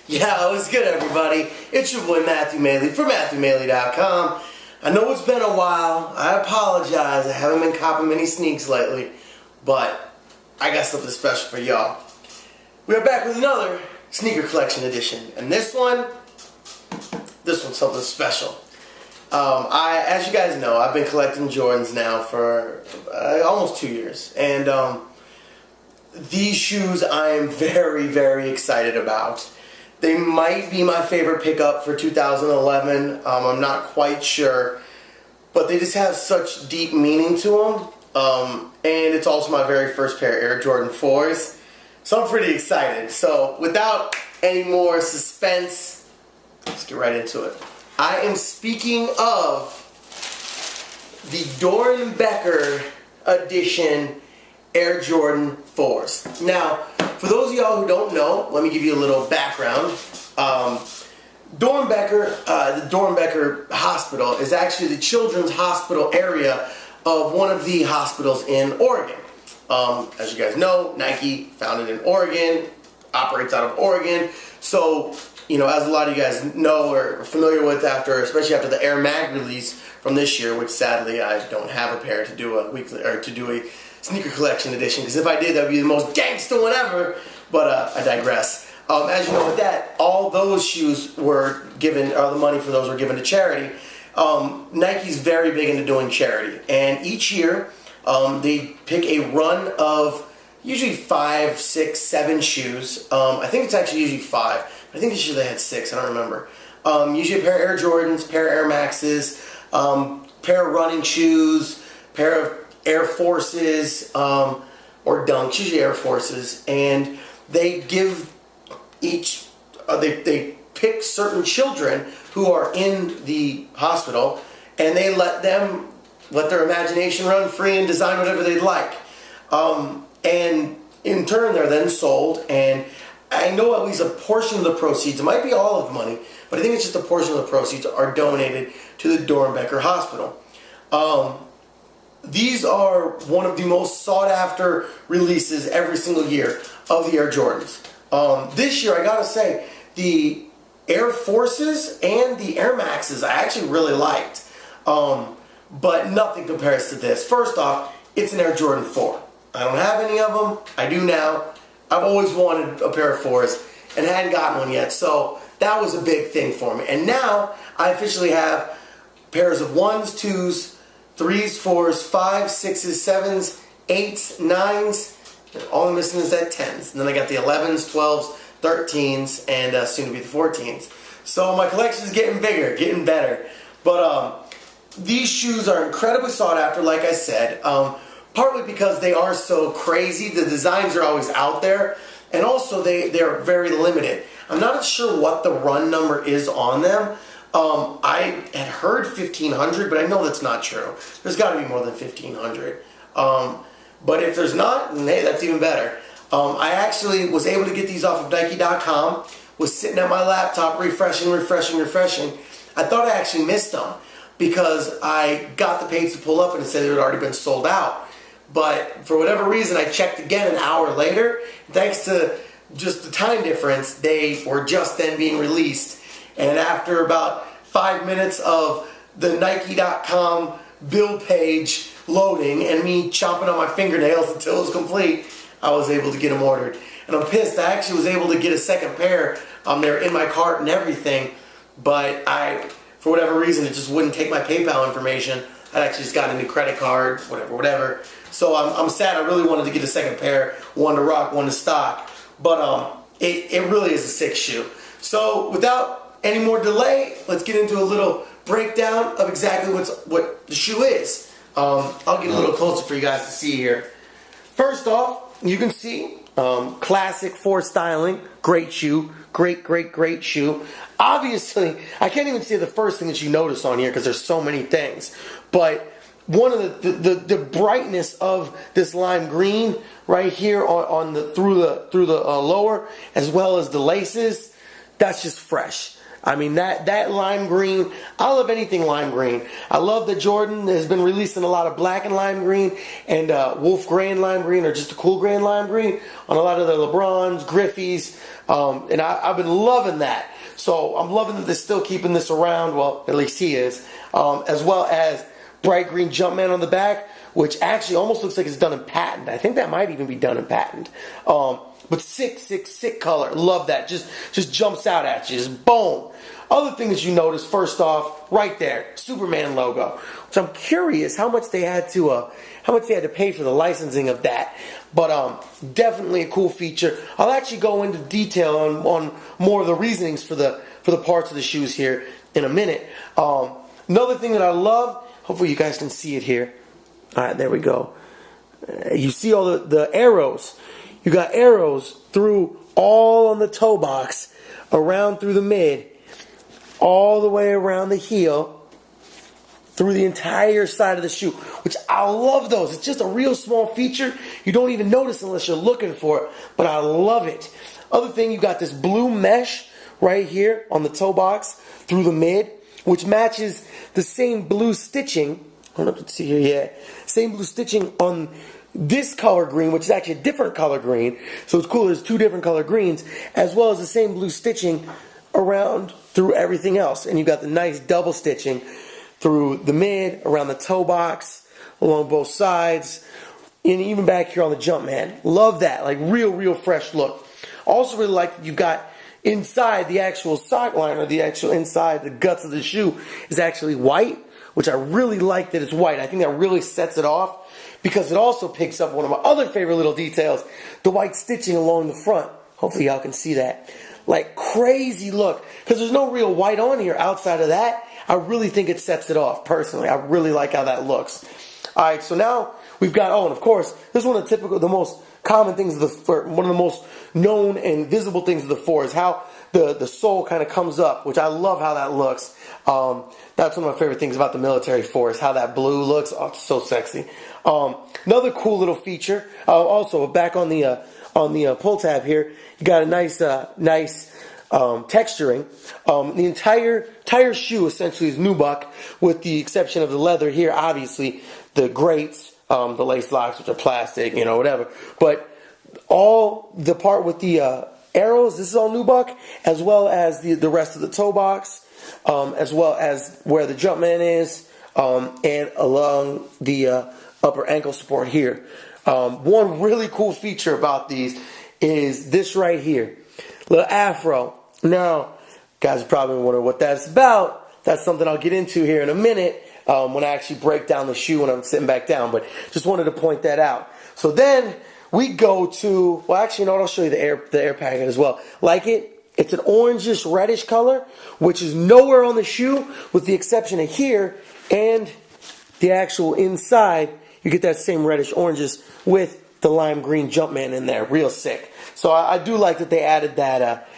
Yeah, what's good, everybody? It's your boy Matthew Maley from MatthewMaley.com. I know it's been a while. I apologize. I haven't been copping many sneaks lately, but I got something special for y'all. We are back with another sneaker collection edition, and this one's something special. As you guys know, I've been collecting Jordans now for almost 2 years, and these shoes I am very, very excited about. They might be my favorite pickup for 2011. I'm not quite sure, but they just have such deep meaning to them. And it's also my very first pair of Air Jordan 4s, so I'm pretty excited. So without any more suspense, let's get right into it. I am speaking of the Doernbecher edition Air Jordan 4s. Now, for those of y'all who don't know, let me give you a little background. Doernbecher, the Doernbecher Hospital is actually the children's hospital area of one of the hospitals in Oregon. As you guys know, Nike founded in Oregon, operates out of Oregon. So, you know, as a lot of you guys know or are familiar with, especially after the Air Mag release from this year, which sadly I don't have a pair to do a weekly or to do a sneaker collection edition, because if I did, that would be the most gangster one ever. But I digress. As you know, with that, all those shoes were given, or the money for those were given to charity. Nike's very big into doing charity, and each year they pick a run of usually 5, 6, 7 shoes. I think it's actually usually 5. I think this year they had 6. I don't remember. Usually a pair of Air Jordans, pair of Air Maxes, pair of running shoes, pair of Air Forces, or Dunks, usually Air Forces, and they give each, they pick certain children who are in the hospital, and they let their imagination run free and design whatever they'd like. And in turn, they're then sold, and I know at least a portion of the proceeds, it might be all of the money, but I think it's just a portion of the proceeds are donated to the Doernbecher Hospital. These are one of the most sought after releases every single year of the Air Jordans. This year, I gotta say, the Air Forces and the Air Maxes I actually really liked. But nothing compares to this. First off, it's an Air Jordan 4. I don't have any of them. I do now. I've always wanted a pair of 4s and hadn't gotten one yet, so that was a big thing for me. And now I officially have pairs of 1s, 2s, 3s, 4s, 5s, 6s, 7s, 8s, 9s, and all I'm missing is that 10s. And then I got the 11s, 12s, 13s, and soon to be the 14s. So my collection is getting bigger, getting better. But these shoes are incredibly sought after, like I said, partly because they are so crazy. The designs are always out there, and also they're very limited. I'm not sure what the run number is on them. I had heard 1,500, but I know that's not true. There's got to be more than 1,500. But if there's not, then hey, that's even better. I actually was able to get these off of Nike.com, was sitting at my laptop refreshing. I thought I actually missed them because I got the page to pull up and it said it had already been sold out. But for whatever reason, I checked again an hour later. Thanks to just the time difference, they were just then being released. And after about 5 minutes of the Nike.com build page loading and me chomping on my fingernails until it was complete, I was able to get them ordered. And I'm pissed. I actually was able to get a second pair. They're in my cart and everything, but for whatever reason, it just wouldn't take my PayPal information. I actually just got a new credit card, whatever. So I'm sad. I really wanted to get a second pair, one to rock, one to stock. But it really is a sick shoe. So without any more delay, let's get into a little breakdown of exactly what the shoe is. I'll get a little closer for you guys to see here. First off, you can see classic 4 styling, great shoe, great shoe. Obviously, I can't even say the first thing that you notice on here because there's so many things. But one of the brightness of this lime green right here through the lower, as well as the laces, that's just fresh. I mean, that lime green, I love anything lime green. I love that Jordan has been releasing a lot of black and lime green and wolf gray and lime green, or just a cool gray and lime green on a lot of their LeBrons, Griffeys, and I've been loving that. So I'm loving that they're still keeping this around. Well, at least he is. As well as bright green Jumpman on the back, which actually almost looks like it's done in patent. I think that might even be done in patent. But sick color. Love that. Just jumps out at you. Just boom. Other thing that you notice, first off, right there, Superman logo. Which I'm curious how much they had to pay for the licensing of that. But definitely a cool feature. I'll actually go into detail on more of the reasonings for the parts of the shoes here in a minute. Another thing that I love, hopefully you guys can see it here. Alright, there we go. You see all the arrows. You got arrows through all on the toe box, around through the mid, all the way around the heel, through the entire side of the shoe, which I love those. It's just a real small feature. You don't even notice unless you're looking for it, but I love it. Other thing, you got this blue mesh right here on the toe box through the mid, which matches the same blue stitching. I don't know if you can see here, yeah. Same blue stitching on this color green, which is actually a different color green. So it's cool, there's two different color greens, as well as the same blue stitching around through everything else. And you've got the nice double stitching through the mid, around the toe box, along both sides, and even back here on the Jumpman. Love that, like real fresh look. Also really like that you've got inside the actual sock liner, the actual inside, the guts of the shoe is actually white, which I really like that it's white. I think that really sets it off, because it also picks up one of my other favorite little details, the white stitching along the front. Hopefully y'all can see that. Like crazy look, because there's no real white on here outside of that. I really think it sets it off, personally. I really like how that looks. Alright, so now we've got, oh, and of course, this is one of the most common things of one of the most known and visible things of the four is how the sole kind of comes up, which I love how that looks. That's one of my favorite things about the military four is how that blue looks. Oh, it's so sexy. Another cool little feature, also back on the pull tab here, you got a nice texturing. The entire shoe essentially is nubuck, with the exception of the leather here, obviously, the grates, the lace locks, which are plastic, whatever. But all the part with the arrows, this is all nubuck, as well as the rest of the toe box, as well as where the Jumpman is, and along the upper ankle support here. One really cool feature about these is this right here, little afro. Now, guys are probably wondering what that's about. That's something I'll get into here in a minute when I actually break down the shoe when I'm sitting back down. But just wanted to point that out. So then we go to, well, actually, I'll show you the air packet as well. Like it. It's an orangish reddish color, which is nowhere on the shoe, with the exception of here and the actual inside. You get that same reddish oranges with the lime green Jumpman in there. Real sick. So I do like that they added that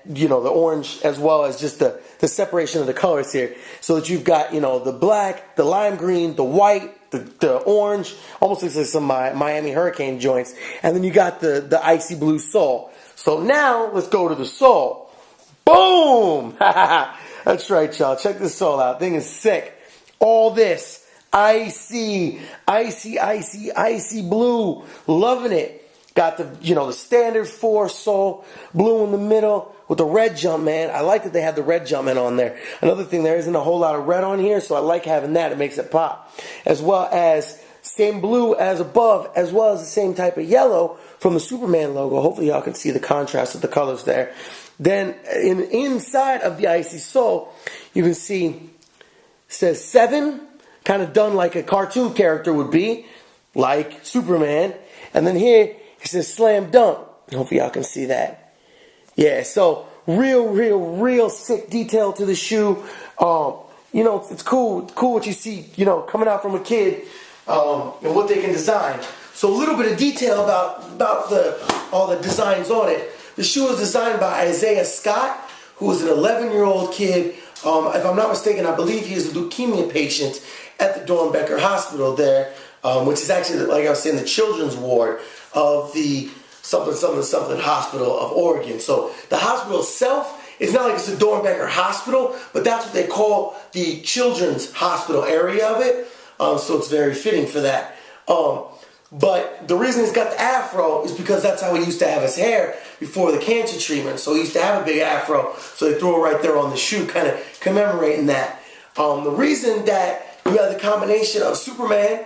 the orange, as well as just the separation of the colors here, so that you've got, the black, the lime green, the white, the orange, almost looks like some Miami Hurricane joints, and then you got the icy blue sole. So now let's go to the sole. Boom! That's right, y'all. Check this sole out. Thing is sick. All this icy blue. Loving it. Got the standard 4 sole, blue in the middle with the red Jumpman. I like that they have the red Jumpman on there. Another thing, there isn't a whole lot of red on here, so I like having that. It makes it pop. As well as same blue as above, as well as the same type of yellow from the Superman logo. Hopefully y'all can see the contrast of the colors there. Then inside of the icy sole, you can see it says 7, kind of done like a cartoon character would be, like Superman. And then here it says slam dunk. Hopefully y'all can see that. Yeah, so real sick detail to the shoe. It's cool what you see, coming out from a kid, and what they can design. So a little bit of detail about all the designs on it. The shoe was designed by Isaiah Scott, who was an 11-year-old kid. If I'm not mistaken, I believe he is a leukemia patient at the Doernbecher hospital there, which is actually, like I was saying, the children's ward of the something hospital of Oregon. So the hospital itself It's not like it's a Doernbecher hospital, but that's what they call the children's hospital area of it. So it's very fitting for that. But the reason he's got the afro is because that's how he used to have his hair before the cancer treatment. So he used to have a big afro, so they threw it right there on the shoe, kind of commemorating that. The reason that you have the combination of Superman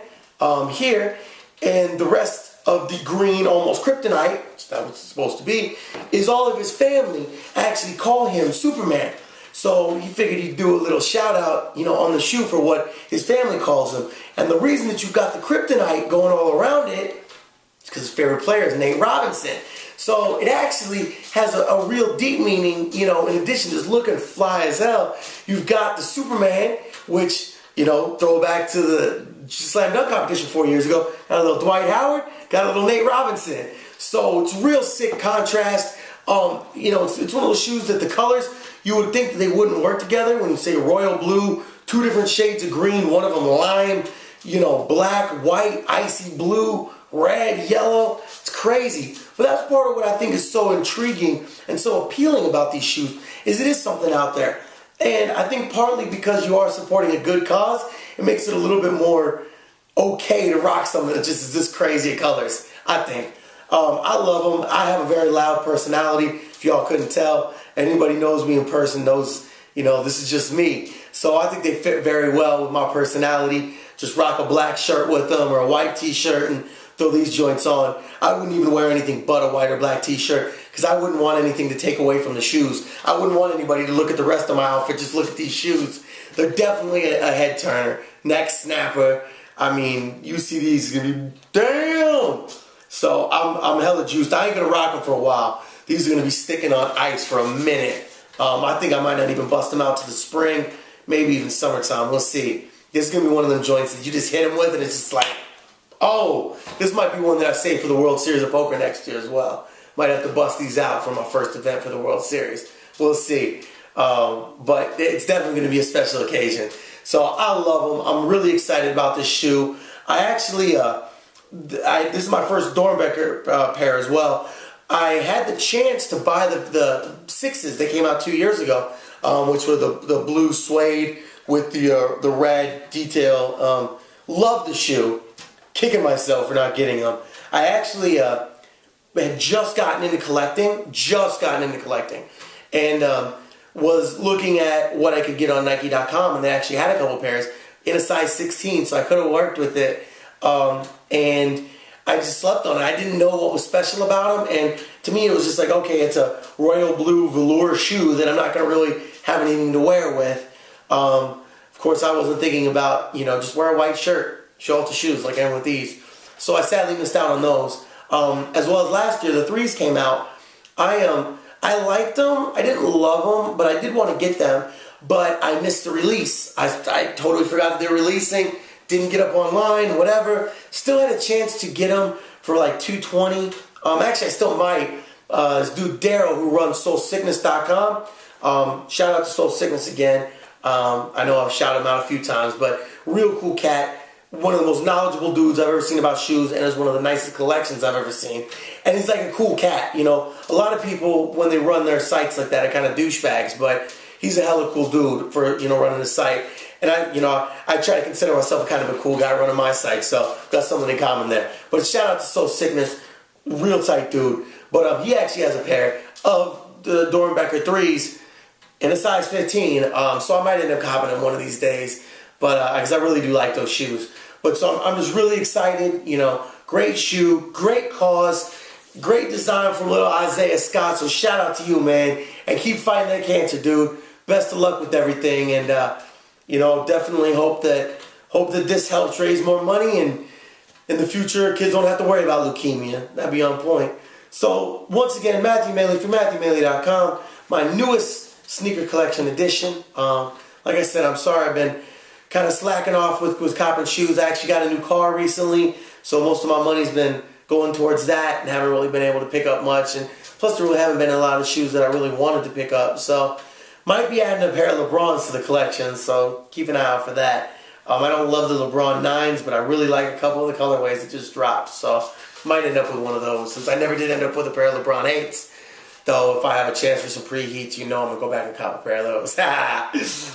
here and the rest of the green, almost kryptonite, that's what it's supposed to be, is all of his family actually call him Superman. So he figured he'd do a little shout out, on the shoe for what his family calls him. And the reason that you've got the kryptonite going all around it is because his favorite player is Nate Robinson. So it actually has a real deep meaning, in addition to just looking fly as hell. You've got the Superman, which, throw back to the slam dunk competition 4 years ago. Got a little Dwight Howard, got a little Nate Robinson. So it's real sick contrast. It's one of those shoes that the colors, you would think that they wouldn't work together. When you say royal blue, 2 different shades of green, one of them lime, black, white, icy blue, red, yellow. It's crazy. But that's part of what I think is so intriguing and so appealing about these shoes, is it is something out there. And I think partly because you are supporting a good cause, it makes it a little bit more okay to rock something that just is this crazy of colors, I think. I love them. I have a very loud personality, if y'all couldn't tell. Anybody knows me in person knows, this is just me. So I think they fit very well with my personality. Just rock a black shirt with them or a white t-shirt and throw these joints on. I wouldn't even wear anything but a white or black t-shirt because I wouldn't want anything to take away from the shoes. I wouldn't want anybody to look at the rest of my outfit, just look at these shoes. They're definitely a head turner, neck snapper. I mean, you see these, it's gonna be damn. So I'm hella juiced. I ain't gonna rock them for a while. These are gonna be sticking on ice for a minute. I think I might not even bust them out to the spring, maybe even summertime. We'll see. This is gonna be one of them joints that you just hit them with, and it's just like, oh, this might be one that I save for the World Series of Poker next year as well. Might have to bust these out for my first event for the World Series. We'll see. But it's definitely gonna be a special occasion. So I love them. I'm really excited about this shoe. I actually, this is my first Doernbecher pair as well. I had the chance to buy the 6s that came out 2 years ago, which were the blue suede with the red detail. Love the shoe. Kicking myself for not getting them. I actually had just gotten into collecting, and was looking at what I could get on Nike.com, and they actually had a couple pairs in a size 16, so I could have worked with it. And I just slept on it. I didn't know what was special about them, and to me it was just like, okay, it's a royal blue velour shoe that I'm not going to really have anything to wear with. Of course, I wasn't thinking about, just wear a white shirt, show off the shoes like I am with these. So I sadly missed out on those. As well as last year, the 3s came out. I liked them. I didn't love them, but I did want to get them. But I missed the release. I totally forgot that they were releasing. Didn't get up online, whatever. Still had a chance to get them for like $220. Actually, I still might. This dude Daryl, who runs SoulSickness.com. Shout out to Soul Sickness again. I know I've shouted him out a few times, but real cool cat. One of the most knowledgeable dudes I've ever seen about shoes, and has one of the nicest collections I've ever seen. And he's like a cool cat, A lot of people, when they run their sites like that, are kind of douchebags, but he's a hella cool dude for, running the site. And I try to consider myself kind of a cool guy running my site, so got something in common there. But shout out to Soul Sickness, real tight dude. But he actually has a pair of the Doernbecher 3s in a size 15, so I might end up copping them one of these days. But because I really do like those shoes. But so I'm just really excited, great shoe, great cause, great design from little Isaiah Scott. So shout out to you, man, and keep fighting that cancer, dude. Best of luck with everything, and definitely hope that this helps raise more money, and in the future, kids don't have to worry about leukemia. That'd be on point. So once again, Matthew Maley from MatthewMaley.com, my newest sneaker collection edition. Like I said, I'm sorry I've been kind of slacking off with copping shoes. I actually got a new car recently, so most of my money's been going towards that and haven't really been able to pick up much. And plus there really haven't been a lot of shoes that I really wanted to pick up. So might be adding a pair of LeBrons to the collection, so keep an eye out for that. I don't love the LeBron 9s, but I really like a couple of the colorways that just dropped. So might end up with one of those, since I never did end up with a pair of LeBron 8s. Though if I have a chance for some preheats, you know I'm going to go back and cop a pair of those.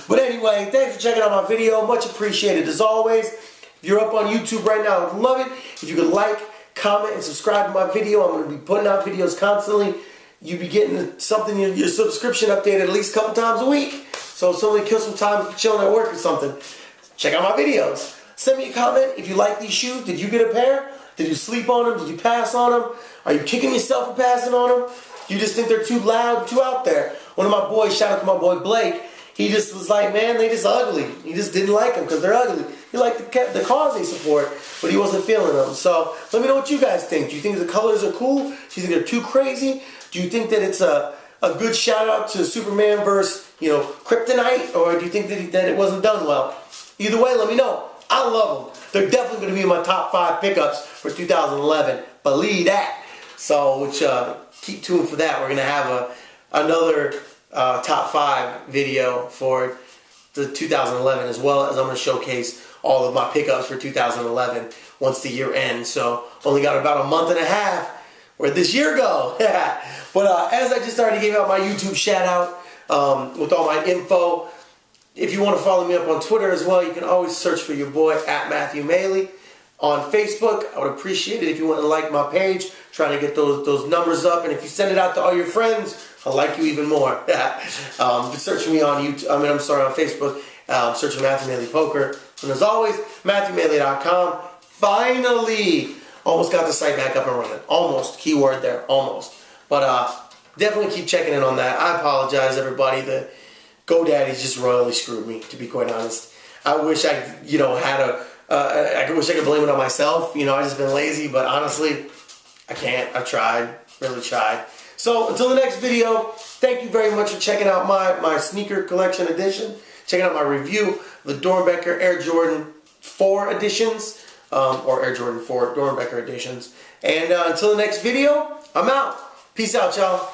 But anyway, thanks for checking out my video. Much appreciated as always. If you're up on YouTube right now, I would love it if you could like, comment, and subscribe to my video. I'm going to be putting out videos constantly. You'll be getting something, your subscription updated at least a couple times a week. So if somebody kills some time chilling at work or something, check out my videos. Send me a comment if you like these shoes. Did you get a pair? Did you sleep on them? Did you pass on them? Are you kicking yourself for passing on them? You just think they're too loud, too out there? One of my boys, shout out to my boy Blake, he just was like, man, they just ugly. He just didn't like them because they're ugly. He liked the cause they support, but he wasn't feeling them. So let me know what you guys think. Do you think the colors are cool? Do you think they're too crazy? Do you think that it's a good shout out to Superman versus, Kryptonite? Or do you think that it wasn't done well? Either way, let me know. I love them. They're definitely going to be in my top 5 pickups for 2011. Believe that. So, keep tuned for that. We're going to have another top 5 video for the 2011, as well as I'm going to showcase all of my pickups for 2011 once the year ends. So, only got about a month and a half. Where'd this year go? But as I just already gave out my YouTube shout out with all my info, if you want to follow me up on Twitter as well, you can always search for your boy at Matthew Maley. On Facebook, I would appreciate it if you want to like my page, trying to get those numbers up. And if you send it out to all your friends, I'll like you even more. Search me on YouTube. On Facebook. Search for Matthew Maley Poker. And as always, MatthewMaley.com. Finally, almost got the site back up and running. Almost. Keyword there. Almost. But definitely keep checking in on that. I apologize, everybody. The GoDaddy's just royally screwed me, to be quite honest. I wish I, I wish I could blame it on myself. I just been lazy, but honestly, I can't. I've tried, really tried. So until the next video, thank you very much for checking out my sneaker collection edition, checking out my review of the Doernbecher Air Jordan 4 editions, or Air Jordan 4 Doernbecher editions. And until the next video, I'm out. Peace out, y'all.